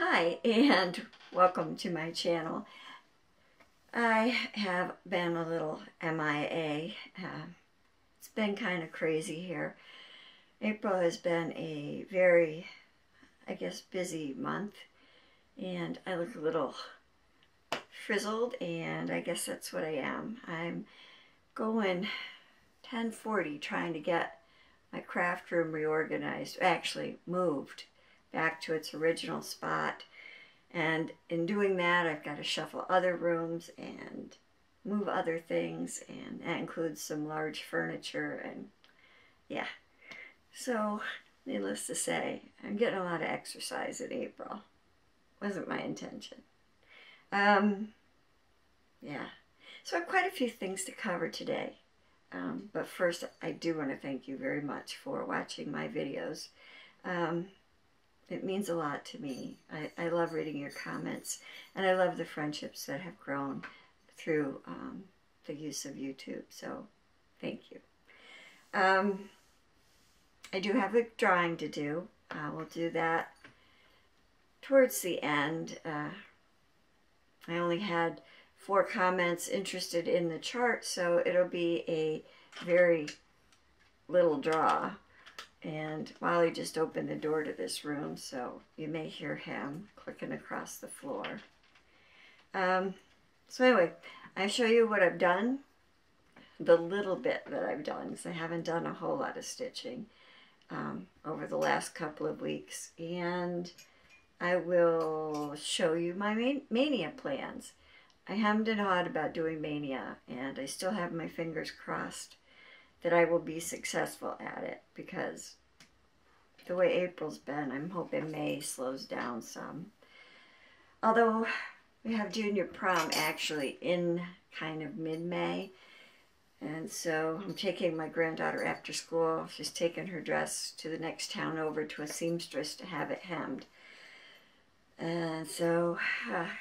Hi, and welcome to my channel. I have been a little MIA. It's been kind of crazy here. April has been a very, busy month, and I look a little frizzled, and I guess that's what I am. I'm going 1040 trying to get my craft room reorganized, actually moved back to its original spot. And in doing that, I've got to shuffle other rooms and move other things, and that includes some large furniture, and yeah. So, needless to say, I'm getting a lot of exercise in April. Wasn't my intention. Yeah. So I have quite a few things to cover today. But first, I do want to thank you very much for watching my videos. It means a lot to me. I love reading your comments, and I love the friendships that have grown through the use of YouTube, so thank you. I do have a drawing to do. We'll do that towards the end. I only had 4 comments interested in the chart, so it'll be a very little draw. And Wally just opened the door to this room, so you may hear him clicking across the floor. So anyway, I'll show you what I've done, the little bit that I've done, because I haven't done a whole lot of stitching over the last couple of weeks. And I will show you my Mania plans. I hemmed and hawed about doing Mania, and I still have my fingers crossed that I will be successful at it, because the way April's been, I'm hoping May slows down some. Although we have junior prom actually in kind of mid-May, and so I'm taking my granddaughter after school. She's taking her dress to the next town over to a seamstress to have it hemmed. And so,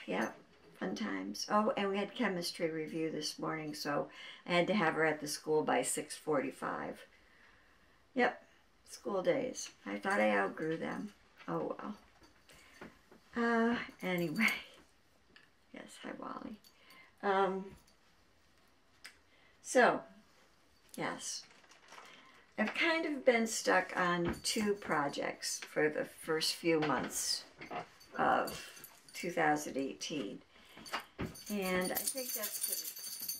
yeah. Fun times. Oh, and we had chemistry review this morning, so I had to have her at the school by 6:45. Yep, school days. I thought I outgrew them. Oh well. Anyway. Yes, hi Wally. So, yes. I've kind of been stuck on 2 projects for the first few months of 2018. And I think that's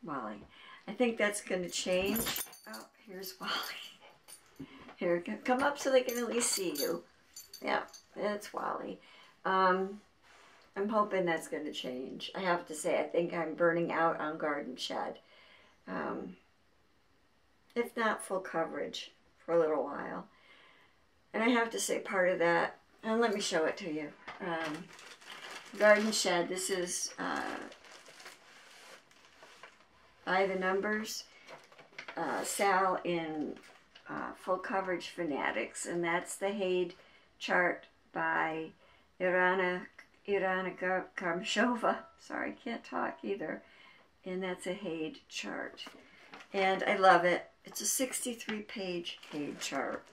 gonna, Wally, I think that's gonna change. Oh, here's Wally. Here, come up so they can at least see you. Yeah, that's Wally. I'm hoping that's gonna change. I have to say, I think I'm burning out on Garden Shed. If not full coverage for a little while. And I have to say, part of that, and let me show it to you. Garden Shed, this is by the numbers, Sal in Full Coverage Fanatics, and that's the Haid chart by Irana Karmshova. Sorry, can't talk either. And that's a Haid chart. And I love it. It's a 63-page Haid chart.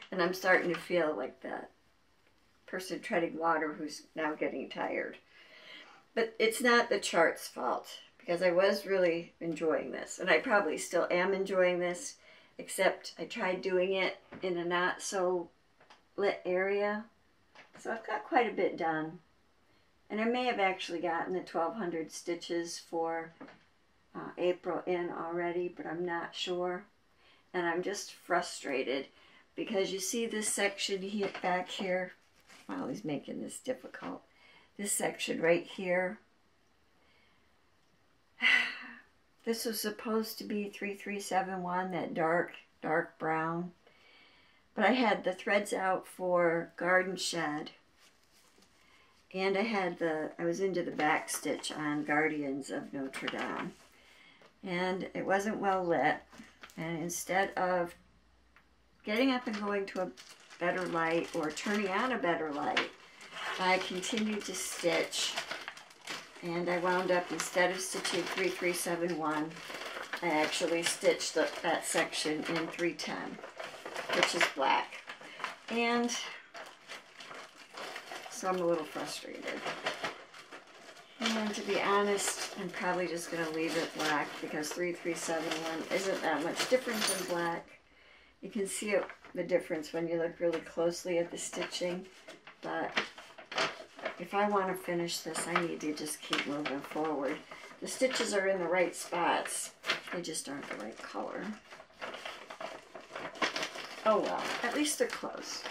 And I'm starting to feel like that person treading water who's now getting tired. But it's not the chart's fault, because I was really enjoying this. And I probably still am enjoying this, except I tried doing it in a not so lit area. So I've got quite a bit done. And I may have actually gotten the 1,200 stitches for April in already, but I'm not sure. And I'm just frustrated, because you see this section here, back here, wow, he's making this difficult. This section right here, this was supposed to be 3371, that dark brown. But I had the threads out for Garden Shed, and I was into the back stitch on Guardians of Notre Dame. And it wasn't well lit, and instead of getting up and going to a better light or turning on a better light, I continued to stitch, and I wound up, instead of stitching 3371, I actually stitched that section in 310. which is black. And so I'm a little frustrated. And to be honest, I'm probably just going to leave it black because 3371 isn't that much different than black. You can see the difference when you look really closely at the stitching, but if I want to finish this, I need to just keep moving forward. The stitches are in the right spots, they just aren't the right color. Oh well, at least they're close.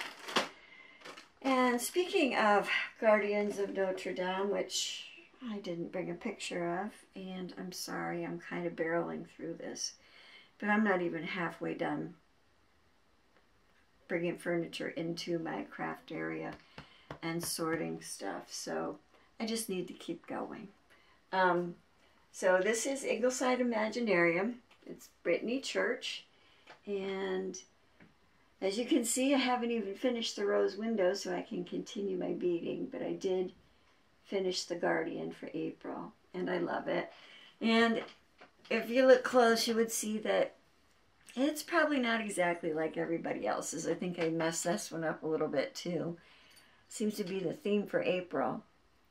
And speaking of Guardians of Notre Dame, which I didn't bring a picture of, and I'm sorry, I'm kind of barreling through this, but I'm not even halfway done bringing furniture into my craft area and sorting stuff, so I just need to keep going. So this is Ingleside Imaginarium. It's Brittany Church, and as you can see, I haven't even finished the rose window, so I can continue my beading, but I did finish the Guardian for April, and I love it. And if you look close, you would see that it's probably not exactly like everybody else's. I think I messed this one up a little bit too. Seems to be the theme for April,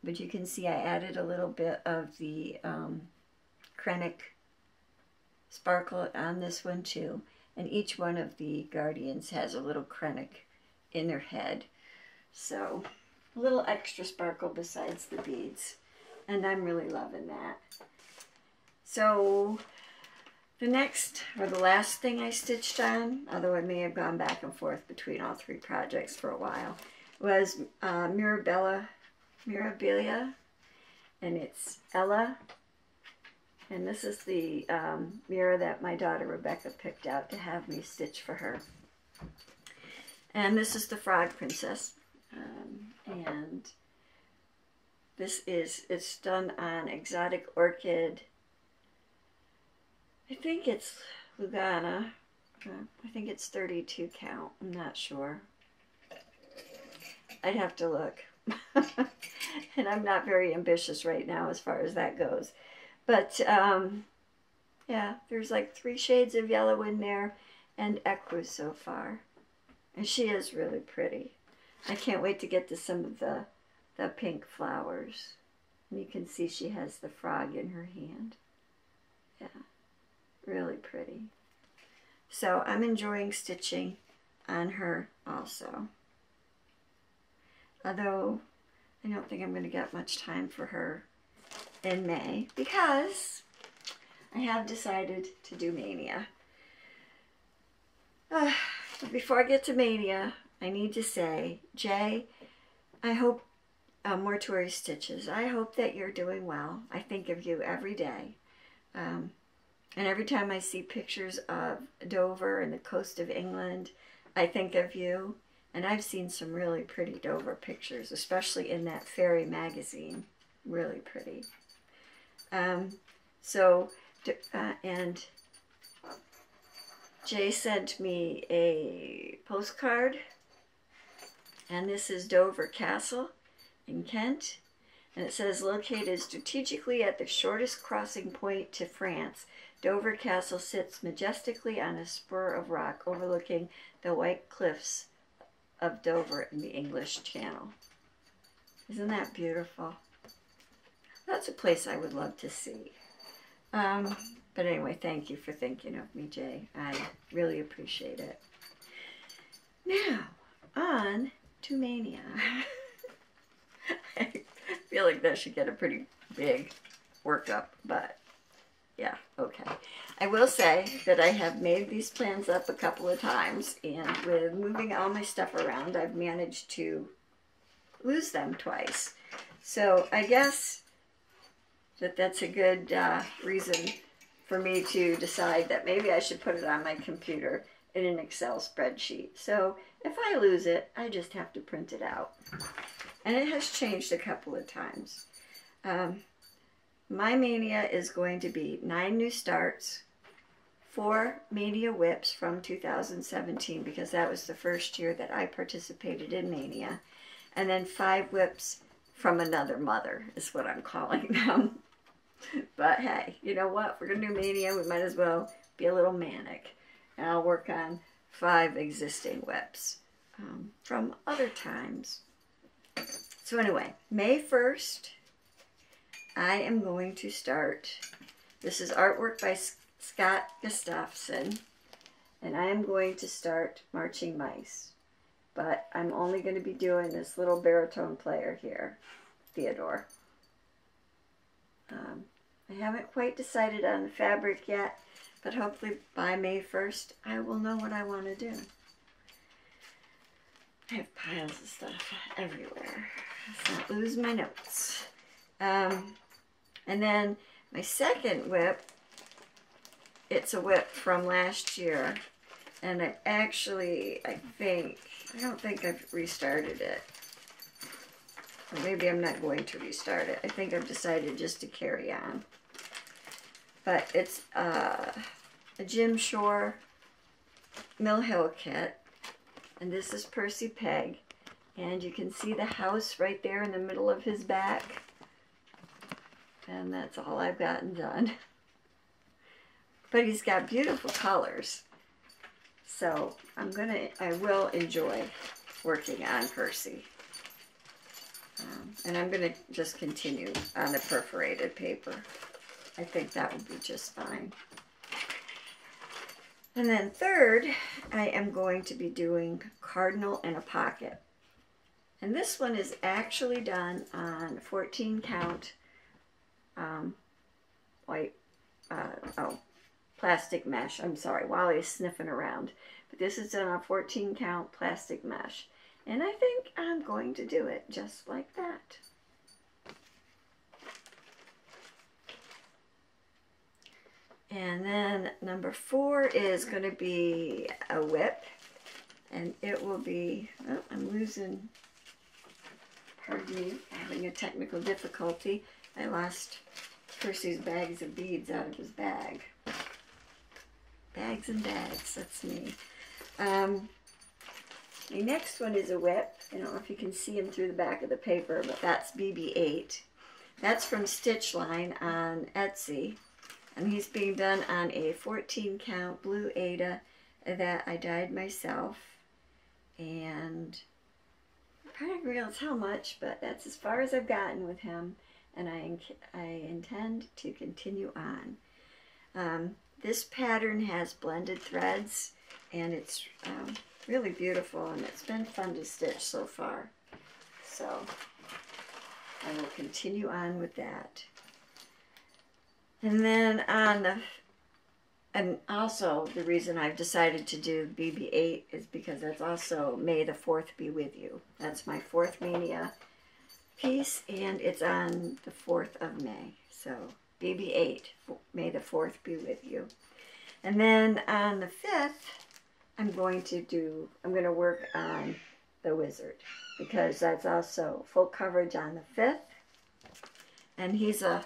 but you can see I added a little bit of the Krennic sparkle on this one too. And each one of the Guardians has a little Krennic in their head. So a little extra sparkle besides the beads. And I'm really loving that. So the next, or the last thing I stitched on, although I may have gone back and forth between all three projects for a while, was Mirabilia. And it's Ella. And this is the mirror that my daughter Rebecca picked out to have me stitch for her. And this is the Frog Princess. And this is, it's done on Exotic Orchid. I think it's Lugana. I think it's 32 count. I'm not sure. I'd have to look. And I'm not very ambitious right now as far as that goes. But, yeah, there's like 3 shades of yellow in there and ecru so far. And she is really pretty. I can't wait to get to some of the pink flowers. And you can see she has the frog in her hand. Yeah, really pretty. So I'm enjoying stitching on her also. Although I don't think I'm going to get much time for her in May because I have decided to do Mania. But before I get to Mania, I need to say, Jay, I hope Mortuary Stitches, I hope that you're doing well. I think of you every day. And every time I see pictures of Dover and the coast of England, I think of you. And I've seen some really pretty Dover pictures, especially in that fairy magazine. Really pretty. And Jay sent me a postcard, and this is Dover Castle in Kent, and it says, located strategically at the shortest crossing point to France, Dover Castle sits majestically on a spur of rock overlooking the white cliffs of Dover in the English Channel. Isn't that beautiful? That's a place I would love to see. But anyway, thank you for thinking of me, Jay. I really appreciate it. Now, on to Mania. I feel like that should get a pretty big workup, but yeah, okay. I will say that I have made these plans up a couple of times, and with moving all my stuff around, I've managed to lose them twice. So I guess that's a good reason for me to decide that maybe I should put it on my computer in an Excel spreadsheet. So if I lose it, I just have to print it out. And it has changed a couple of times. My Mania is going to be 9 new starts, 4 Mania whips from 2017, because that was the first year that I participated in Mania, and then 5 whips from another mother is what I'm calling them. But hey, you know what? If we're going to do Mania, we might as well be a little manic. And I'll work on 5 existing whips from other times. So anyway, May 1st, I am going to start. This is artwork by Scott Gustafson, and I am going to start Marching Mice. But I'm only going to be doing this little baritone player here, Theodore. I haven't quite decided on the fabric yet, but hopefully by May 1st, I will know what I want to do. I have piles of stuff everywhere. Let's not lose my notes. And then my second whip, it's a whip from last year. And I don't think I've restarted it. Or maybe I'm not going to restart it. I think I've decided just to carry on. But it's a Jim Shore Mill Hill kit. And this is Percy Peg. And you can see the house right there in the middle of his back. And that's all I've gotten done. But he's got beautiful colors. So I will enjoy working on Percy. And I'm going to just continue on the perforated paper. I think that would be just fine. And then third, I am going to be doing Cardinal in a Pocket. And this one is actually done on 14 count plastic mesh. I'm sorry, Wally's sniffing around. But this is done on 14 count plastic mesh. And I think I'm going to do it just like that. And then number 4 is going to be a whip. And it will be, oh, I'm losing, pardon me, having a technical difficulty. I lost Percy's bags of beads out of his bag. Bags and bags, that's me. The next one is a whip. I don't know if you can see him through the back of the paper, but that's BB-8. That's from Stitch Line on Etsy. And he's being done on a 14 count blue Ada that I dyed myself. And I don't realize how much, but that's as far as I've gotten with him. And I intend to continue on. This pattern has blended threads, and it's really beautiful, and it's been fun to stitch so far. So I will continue on with that. And then and also the reason I've decided to do BB-8 is because that's also May the 4th Be With You. That's my 4th Mania piece, and it's on the 4th of May. So BB-8, May the 4th Be With You. And then on the 5th, I'm going to work on the Wizard, because that's also full coverage on the 5th. And he's a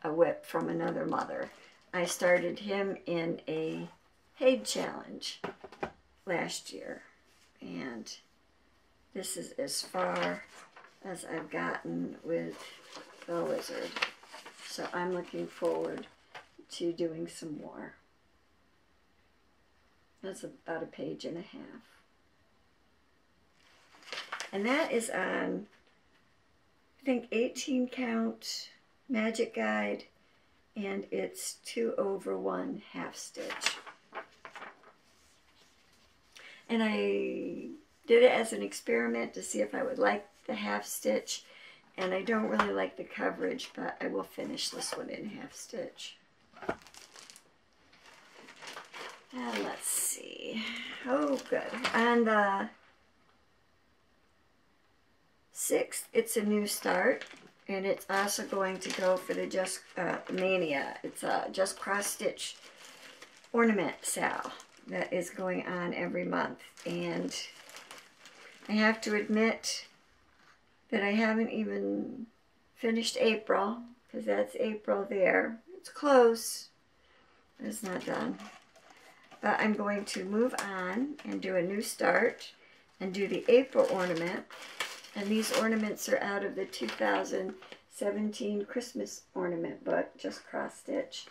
whip from another mother. I started him in a Haid challenge last year. And this is as far as I've gotten with the Wizard. So I'm looking forward to doing some more. That's about a page and a half. And that is on, I think, 18 count Magic Guide, and it's 2/1 half stitch. And I did it as an experiment to see if I would like the half stitch, and I don't really like the coverage, but I will finish this one in half stitch. And let's see. Oh, good. On the 6th, it's a new start, and it's also going to go for the Mania. It's a Just Cross Stitch ornament sale that is going on every month. And I have to admit that I haven't even finished April, because that's April there. It's close. It's not done. But I'm going to move on and do a new start and do the April ornament. And these ornaments are out of the 2017 Christmas ornament book, Just Cross Stitch.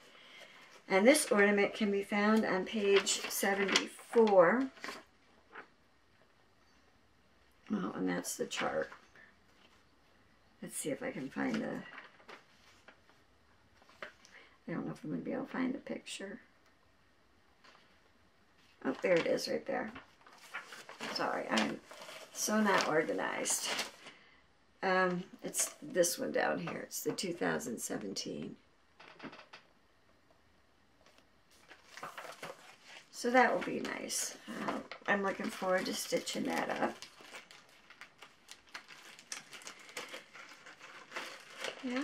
And this ornament can be found on page 74. Oh, and that's the chart. Let's see if I can find the... I don't know if I'm going to be able to find the picture. Oh, there it is right there. Sorry, I'm so not organized. It's this one down here. It's the 2017. So that will be nice. I'm looking forward to stitching that up. Yeah.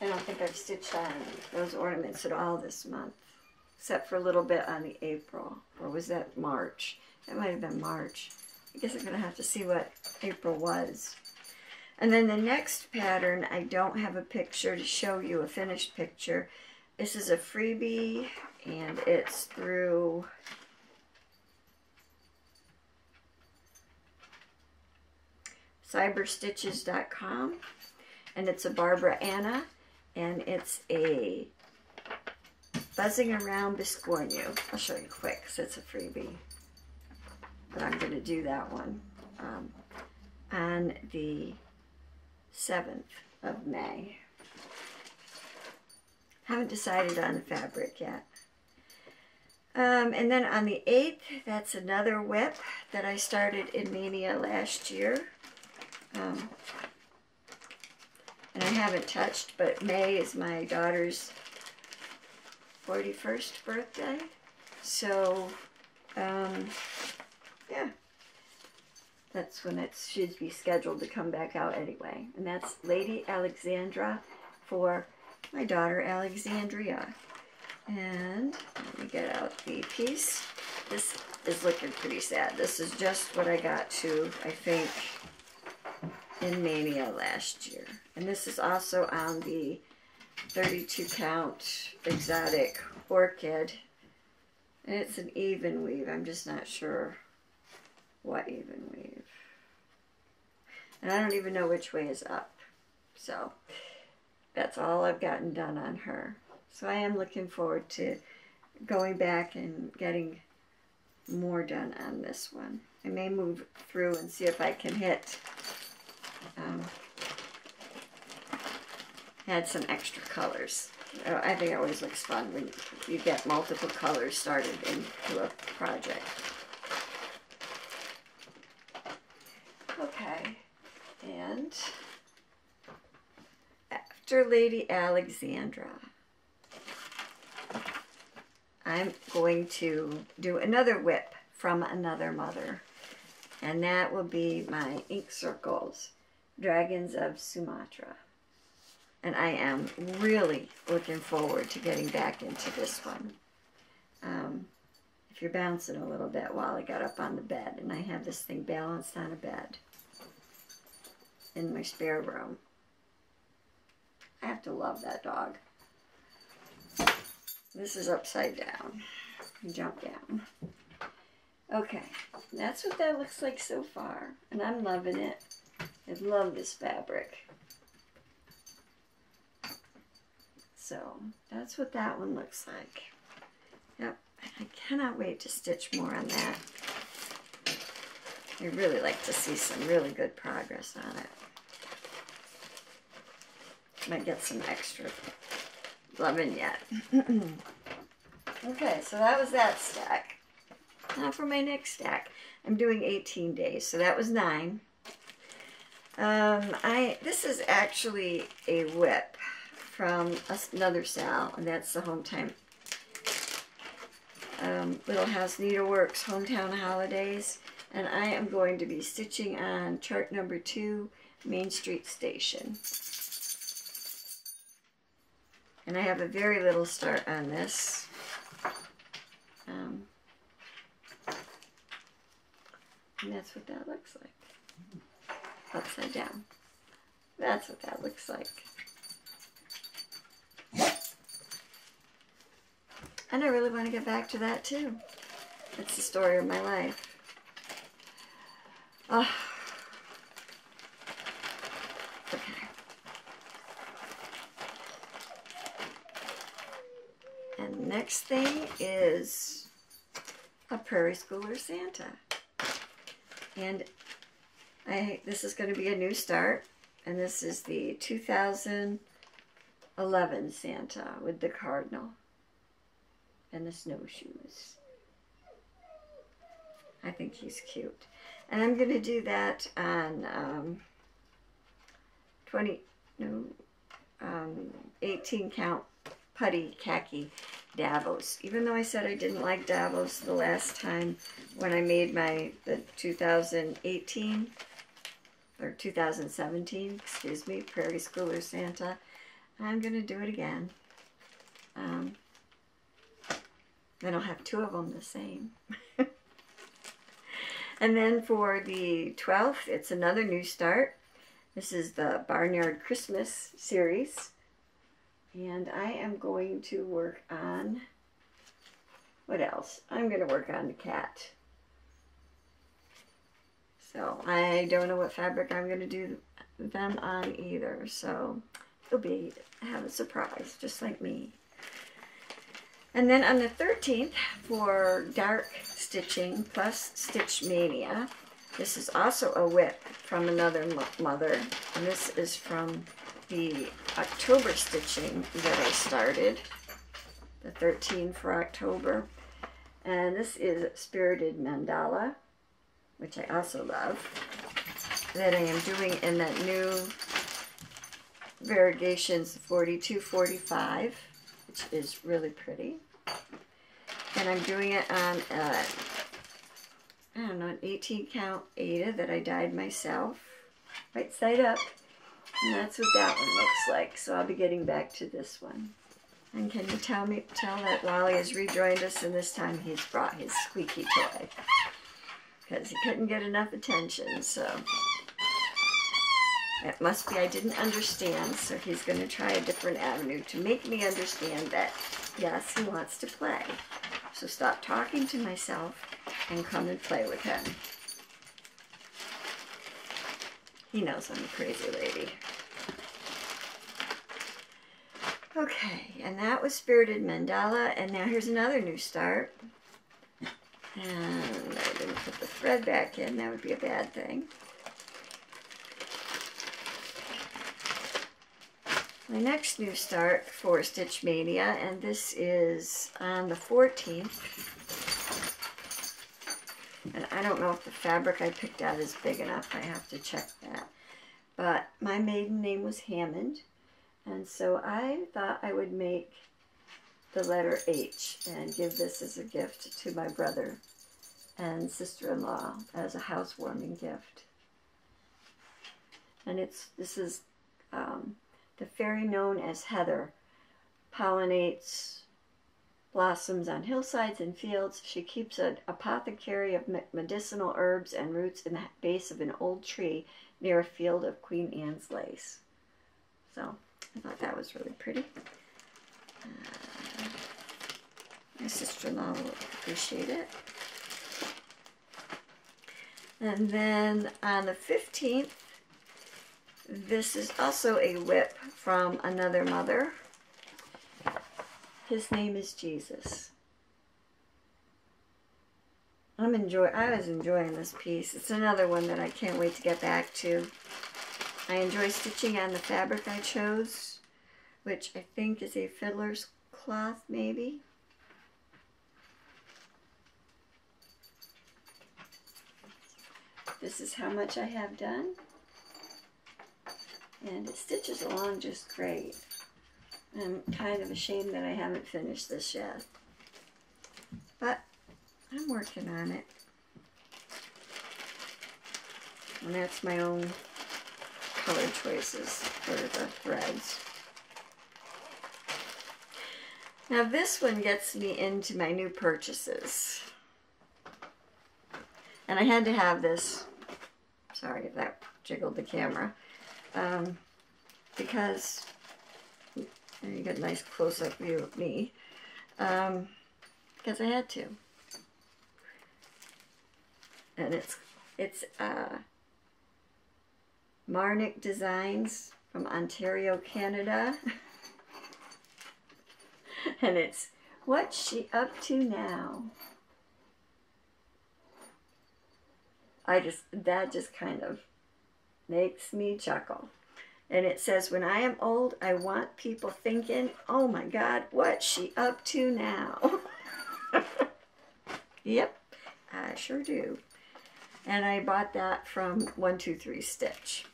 I don't think I've stitched on those ornaments at all this month, except for a little bit on the April. Or was that March? That might have been March. I guess I'm going to have to see what April was. And then the next pattern, I don't have a picture to show you, a finished picture. This is a freebie, and it's through cyberstitches.com, and it's a Barbara Anna, and it's a Buzzing Around Biscornu. I'll show you quick because it's a freebie, but I'm going to do that one on the 7th of May. Haven't decided on the fabric yet. And then on the 8th, that's another whip that I started in Mania last year. And I haven't touched, but May is my daughter's 41st birthday. So, yeah. That's when it should be scheduled to come back out anyway. And that's Lady Alexandra for my daughter Alexandria. And let me get out the piece. This is looking pretty sad. This is just what I got to, I think, in Mania last year. And this is also on the 32 count exotic orchid. And it's an even weave. I'm just not sure what even weave. And I don't even know which way is up. So that's all I've gotten done on her. So I am looking forward to going back and getting more done on this one. I may move through and see if I can hit, add some extra colors. I think it always looks fun when you get multiple colors started into a project. Okay, and after Lady Alexandra, I'm going to do another whip from another mother, and that will be my Ink Circles, Dragons of Sumatra. And I am really looking forward to getting back into this one. If you're bouncing a little bit while I got up on the bed, and I have this thing balanced on a bed in my spare room. I have to love that dog. This is upside down. You jump down. Okay, that's what that looks like so far, and I'm loving it. I love this fabric. So that's what that one looks like. Yep, I cannot wait to stitch more on that. I really like to see some really good progress on it. Might get some extra loving yet. Okay, so that was that stack. Now for my next stack. I'm doing 18 days, so that was 9. This is actually a whip from another Sal, and that's the Hometime Little House Needleworks Hometown Holidays, and I am going to be stitching on chart number 2, Main Street Station. And I have a very little start on this. And that's what that looks like. Upside down. That's what that looks like. And I really want to get back to that too. That's the story of my life. Oh. Okay. Next thing is a Prairie Schooler Santa. And this is going to be a new start. And this is the 2011 Santa with the cardinal and the snowshoes. I think he's cute. And I'm going to do that on 18 count putty khaki Davos. Even though I said I didn't like Davos the last time when I made the 2018 or 2017, excuse me, Prairie Schooler Santa, I'm going to do it again. Then I'll have two of them the same. And then for the 12th, it's another new start. This is the Barnyard Christmas series. And I am going to work on, what else? I'm going to work on the cat. So I don't know what fabric I'm going to do them on either. So it'll have a surprise, just like me. And then on the 13th, for dark stitching plus Stitch Mania, this is also a whip from another mother. And this is from the October stitching that I started, the 13 for October. And this is Spirited Mandala, which I also love, that I am doing in that new Variegations 42-45, which is really pretty. And I'm doing it on, I don't know, an 18 count Aida that I dyed myself, right side up. And that's what that one looks like. So I'll be getting back to this one. And can you tell that Wally has rejoined us, and this time he's brought his squeaky toy, because he couldn't get enough attention. So it must be I didn't understand. So he's going to try a different avenue to make me understand that, yes, he wants to play. So stop talking to myself and come and play with him. He knows I'm a crazy lady. Okay, and that was Spirited Mandala, and now here's another new start. And I didn't put the thread back in, that would be a bad thing. My next new start for Stitch Mania, and this is on the 14th. And I don't know if the fabric I picked out is big enough. I have to check that. But my maiden name was Hammond. And so I thought I would make the letter H and give this as a gift to my brother and sister-in-law as a housewarming gift. And this is the fairy known as Heather. Pollinates blossoms on hillsides and fields. She keeps an apothecary of medicinal herbs and roots in the base of an old tree near a field of Queen Anne's lace. So I thought that was really pretty. My sister-in-law will appreciate it. And then on the 15th, this is also a whip from another mother. His name is Jesus. I was enjoying this piece. It's another one that I can't wait to get back to. I enjoy stitching on the fabric I chose, which I think is a fiddler's cloth, maybe. This is how much I have done. And it stitches along just great. I'm kind of ashamed that I haven't finished this yet. But I'm working on it. And that's my own color choices for the threads. Now this one gets me into my new purchases. And I had to have this. Sorry if that jiggled the camera. Because you get a nice close-up view of me. Because I had to. And it's Marnik Designs from Ontario, Canada. And it's What's she up to now? That just kind of makes me chuckle. And it says, when I am old, I want people thinking, oh my God, what's she up to now? Yep, I sure do. And I bought that from 123 Stitch.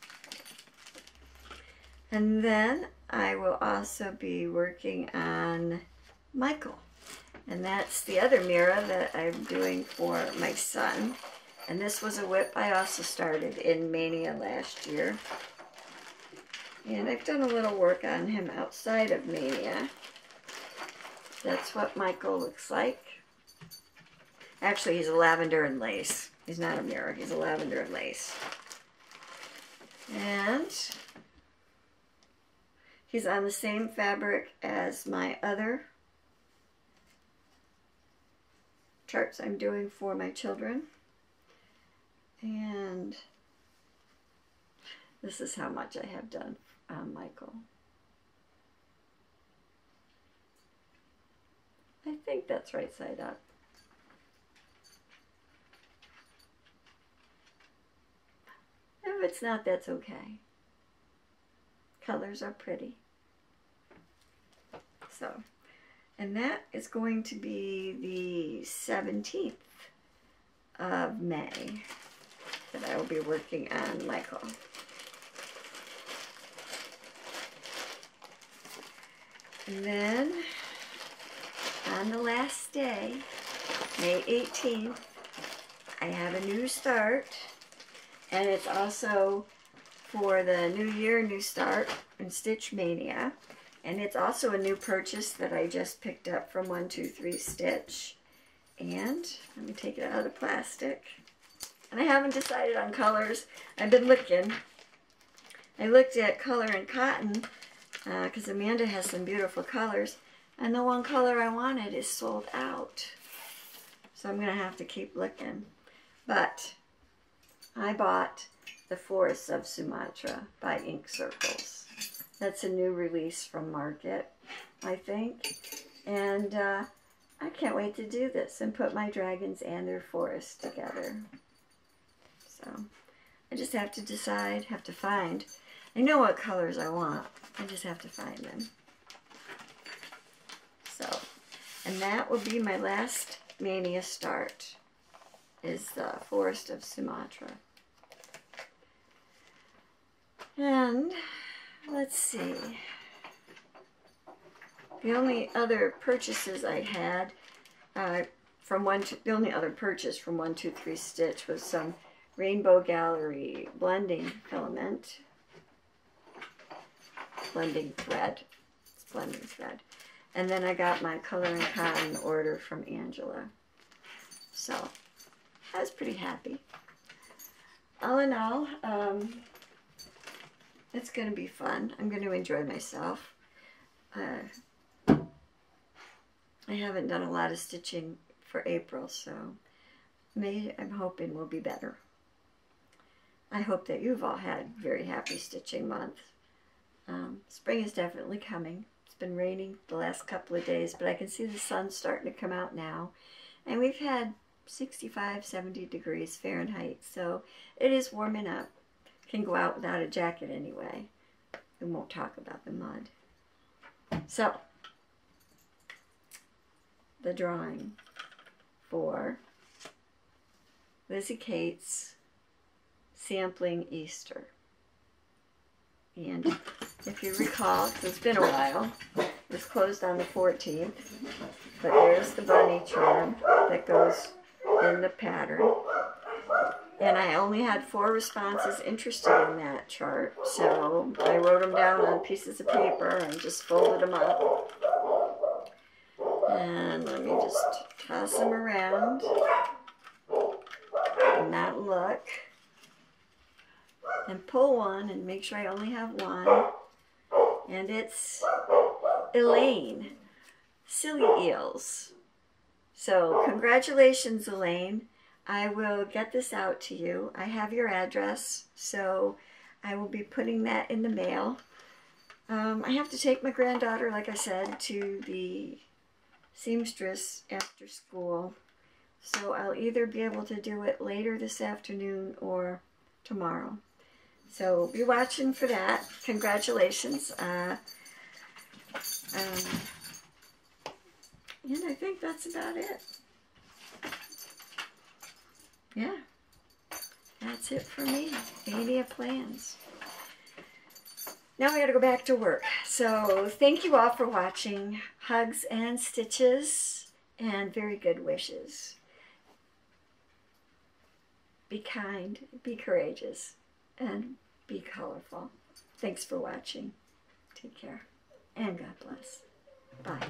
And then I will also be working on Michael. And that's the other mirror that I'm doing for my son. And this was a whip I also started in Mania last year. And I've done a little work on him outside of Maynia. That's what Michael looks like. Actually, he's a lavender and lace. He's not a mirror, he's a lavender and lace. And he's on the same fabric as my other charts I'm doing for my children. And this is how much I have done on Michael. I think that's right side up. If it's not, that's okay. Colors are pretty. So, and that is going to be the 17th of May that I will be working on Michael. And then on the last day, May 18th, I have a new start, and it's also for the New Year, New Start in Stitch Mania, and it's also a new purchase that I just picked up from 123 Stitch. And let me take it out of the plastic. And I haven't decided on colors. I've been looking. I looked at color and cotton because Amanda has some beautiful colors, and the one color I wanted is sold out. So I'm going to have to keep looking. But I bought The Forests of Sumatra by Ink Circles. That's a new release from Market, I think. And I can't wait to do this and put my dragons and their forest together. So I just have to decide, have to find. I know what colors I want. I just have to find them. So, and that will be my last Mania start, is the Forest of Sumatra. And let's see. The only other purchases I had the only other purchase from 123 Stitch was some Rainbow Gallery blending filament. Blending thread. It's blending thread. And then I got my color and cotton order from Angela. So I was pretty happy. All in all, it's going to be fun. I'm going to enjoy myself. I haven't done a lot of stitching for April, so May, I'm hoping, will be better. I hope that you've all had a very happy stitching month. Spring is definitely coming. It's been raining the last couple of days, but I can see the sun starting to come out now. And we've had 65, 70 degrees Fahrenheit, so it is warming up. Can go out without a jacket anyway. We won't talk about the mud. So, the drawing for Lizzie Kate's Sampling Easter. And if you recall, it's been a while, it was closed on the 14th, but there's the bunny charm that goes in the pattern. And I only had 4 responses interested in that chart, so I wrote them down on pieces of paper and just folded them up. And let me just toss them around and not look. And pull one and make sure I only have one. And it's Elaine, Silly Eels. So congratulations, Elaine. I will get this out to you. I have your address, so I will be putting that in the mail. I have to take my granddaughter, like I said, to the seamstress after school. So I'll either be able to do it later this afternoon or tomorrow. So be watching for that. Congratulations. And I think that's about it. Yeah, that's it for me. Mania plans. Now we gotta go back to work. So thank you all for watching. Hugs and stitches and very good wishes. Be kind, be courageous, and be colorful. Thanks for watching. Take care, and God bless. Bye.